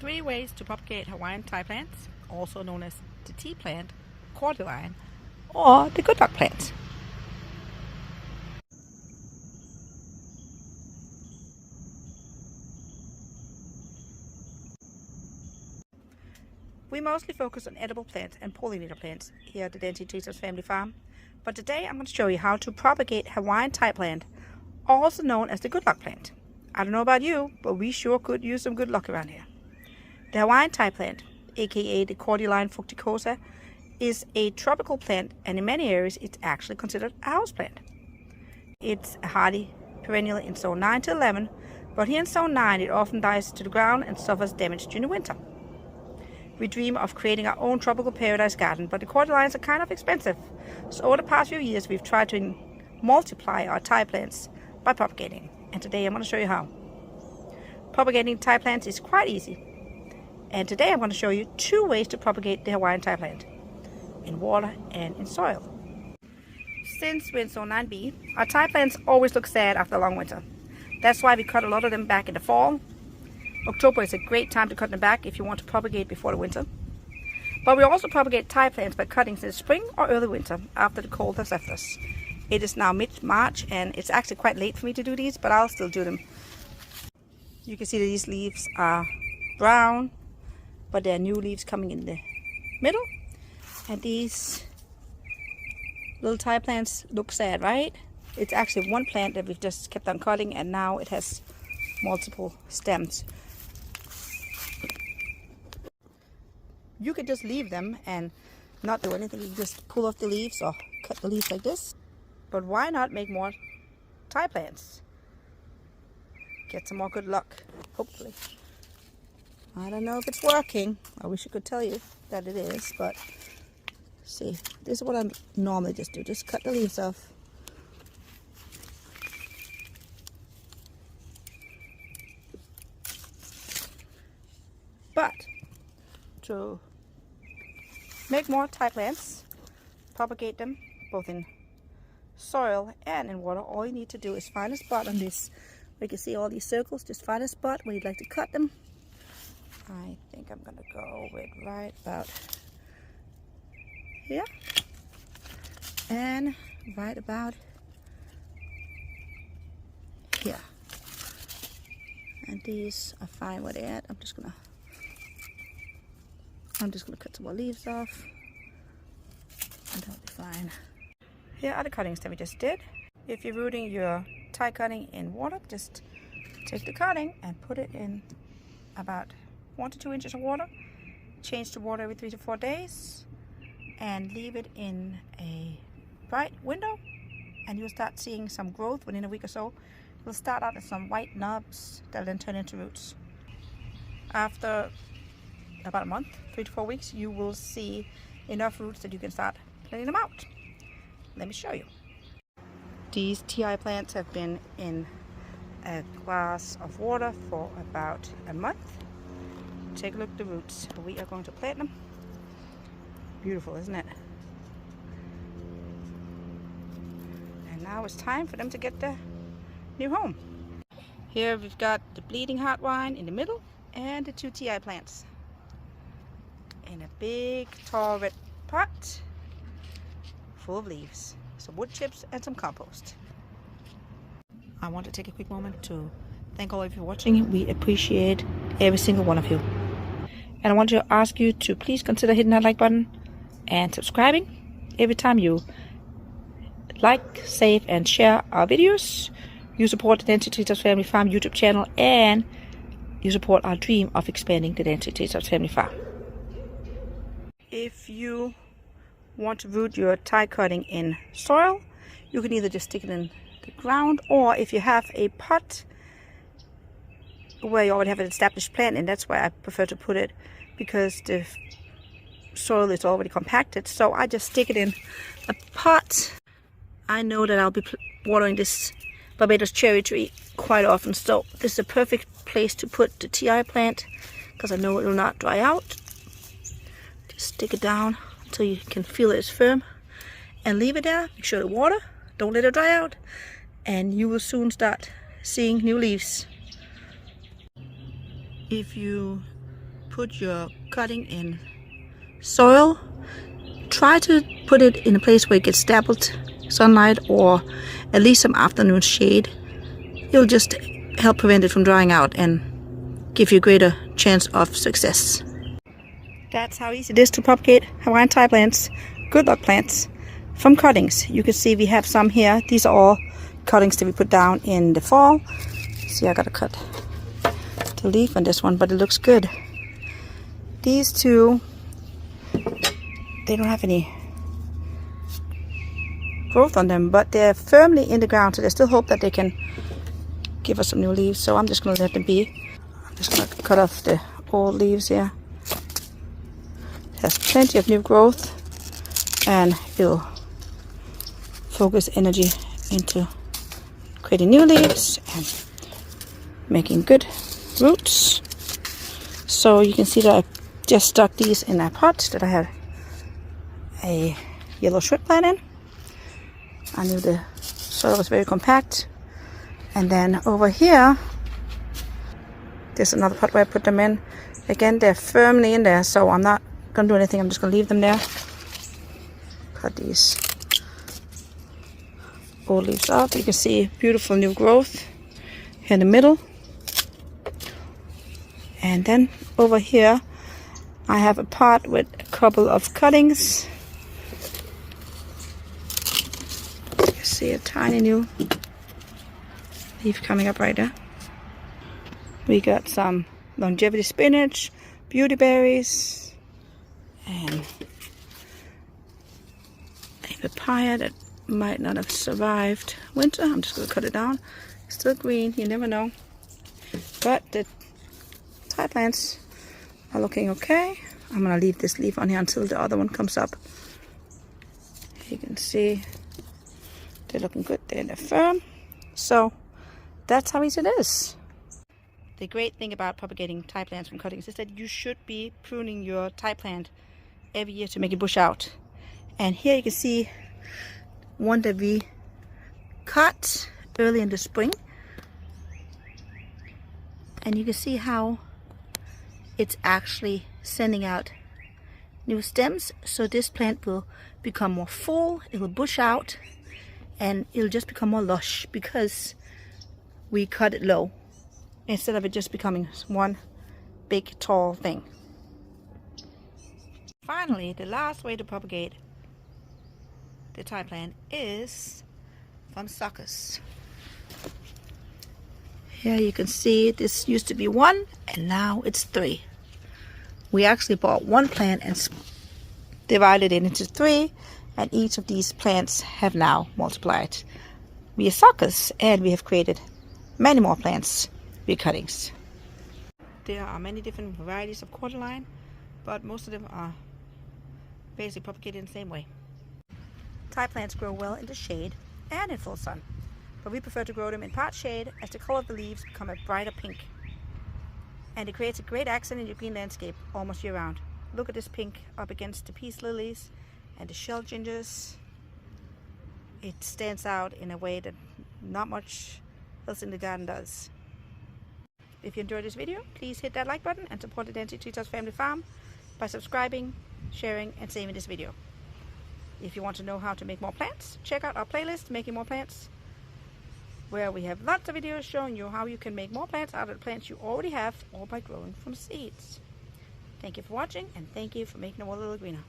3 ways to propagate Hawaiian Ti plants, also known as the tea plant, cordyline, or the good luck plant. We mostly focus on edible plants and pollinator plants here at the Dancing Treetops Family Farm, but today I'm going to show you how to propagate Hawaiian Ti plant, also known as the good luck plant. I don't know about you, but we sure could use some good luck around here. The Hawaiian Ti plant, aka the Cordyline fructicosa, is a tropical plant, and in many areas it's actually considered a houseplant. It's a hardy perennial in zone 9 to 11, but here in zone 9 it often dies to the ground and suffers damage during the winter. We dream of creating our own tropical paradise garden, but the cordylines are kind of expensive. So over the past few years we've tried to multiply our Ti plants by propagating, and today I'm going to show you how. Propagating Ti plants is quite easy, and today I'm going to show you 2 ways to propagate the Hawaiian Ti plant: in water and in soil. Since we're in zone 9B, our Ti plants always look sad after a long winter. That's why we cut a lot of them back in the fall. October is a great time to cut them back if you want to propagate before the winter. But we also propagate Ti plants by cuttings in the spring or early winter after the cold has left us. It is now mid-March and it's actually quite late for me to do these, but I'll still do them. You can see that these leaves are brown, but there are new leaves coming in the middle. And these little Ti plants look sad, right? It's actually one plant that we've just kept on cutting, and now it has multiple stems. You could just leave them and not do anything. You can just pull off the leaves or cut the leaves like this. But why not make more Ti plants? Get some more good luck, hopefully. I don't know if it's working. I wish I could tell you that it is, but see, this is what I normally just do. Just cut the leaves off. But to make more Ti plants, propagate them both in soil and in water, all you need to do is find a spot on this. We can see all these circles. Just find a spot where you'd like to cut them. I think I'm gonna go with right about here and right about here. And these are fine where they're at. I'm just gonna cut some more leaves off, and that'll be fine. Here are the cuttings that we just did. If you're rooting your Ti cutting in water, just take the cutting and put it in about 1 to 2 inches of water. Change the water every 3 to 4 days and leave it in a bright window, and you'll start seeing some growth within a week or so. It'll start out as some white knobs that'll then turn into roots. After about a month, 3 to 4 weeks, you will see enough roots that you can start planting them out. Let me show you. These Ti plants have been in a glass of water for about a month. Take a look at the roots. We are going to plant them. Beautiful, isn't it? And now it's time for them to get their new home. Here we've got the bleeding heart vine in the middle and the 2 Ti plants in a big tall red pot full of leaves, some wood chips and some compost. I want to take a quick moment to thank all of you for watching. We appreciate every single one of you. And I want to ask you to please consider hitting that like button and subscribing. Every time you like, save and share our videos, you support the Dancing Treetops Family Farm YouTube channel, and you support our dream of expanding the Dancing Treetops Family Farm. If you want to root your Ti cutting in soil, you can either just stick it in the ground, or if you have a pot where you already have an established plant, and that's where I prefer to put it because the soil is already compacted, so I just stick it in a pot. I know that I'll be watering this Barbados cherry tree quite often, so this is a perfect place to put the Ti plant because I know it will not dry out. Just stick it down until you can feel it is firm and leave it there. Make sure to water, don't let it dry out, and you will soon start seeing new leaves. If you put your cutting in soil, try to put it in a place where it gets dappled sunlight or at least some afternoon shade. It'll just help prevent it from drying out and give you a greater chance of success. That's how easy it is to propagate Hawaiian Ti plants, good luck plants, from cuttings. You can see we have some here. These are all cuttings that we put down in the fall. See, I gotta cut the leaf on this one, but it looks good. These two, they don't have any growth on them, but they're firmly in the ground, so there's still hope that they can give us some new leaves. So I'm just gonna let them be. I'm just gonna cut off the old leaves here. It has plenty of new growth, and it'll focus energy into creating new leaves and making good roots. So you can see that I just stuck these in a pot that I had a yellow shrimp plant in. I knew the soil was very compact. And then over here, there's another pot where I put them in. Again, they're firmly in there, so I'm not gonna do anything. I'm just gonna leave them there. Cut these old leaves out. You can see beautiful new growth here in the middle. And then over here, I have a pot with a couple of cuttings. You can see a tiny new leaf coming up right there. We got some longevity spinach, beauty berries, and a papaya that might not have survived winter. I'm just going to cut it down. It's still green, you never know. But the Ti plants are looking okay. I'm going to leave this leaf on here until the other one comes up. You can see they're looking good. They're firm. So that's how easy it is. The great thing about propagating Ti plants from cuttings is that you should be pruning your Ti plant every year to make it bush out. And here you can see one that we cut early in the spring. And you can see how it's actually sending out new stems. So this plant will become more full, it will bush out, and it'll just become more lush because we cut it low instead of it just becoming one big tall thing. Finally, the last way to propagate the Ti plant is from suckers. Here you can see this used to be 1 and now it's 3. We actually bought one plant and divided it into 3, and each of these plants have now multiplied via suckers, and we have created many more plants via cuttings. There are many different varieties of cordyline, but most of them are basically propagated in the same way. Ti plants grow well in the shade and in full sun, but we prefer to grow them in part shade as the color of the leaves become a brighter pink. And it creates a great accent in your green landscape almost year round. Look at this pink up against the peace lilies and the shell gingers. It stands out in a way that not much else in the garden does. If you enjoyed this video, please hit that like button and support the Dancing Treetops Family Farm by subscribing, sharing, and saving this video. If you want to know how to make more plants, check out our playlist, Making More Plants, where we have lots of videos showing you how you can make more plants out of the plants you already have, or by growing from seeds. Thank you for watching, and thank you for making the world a little greener.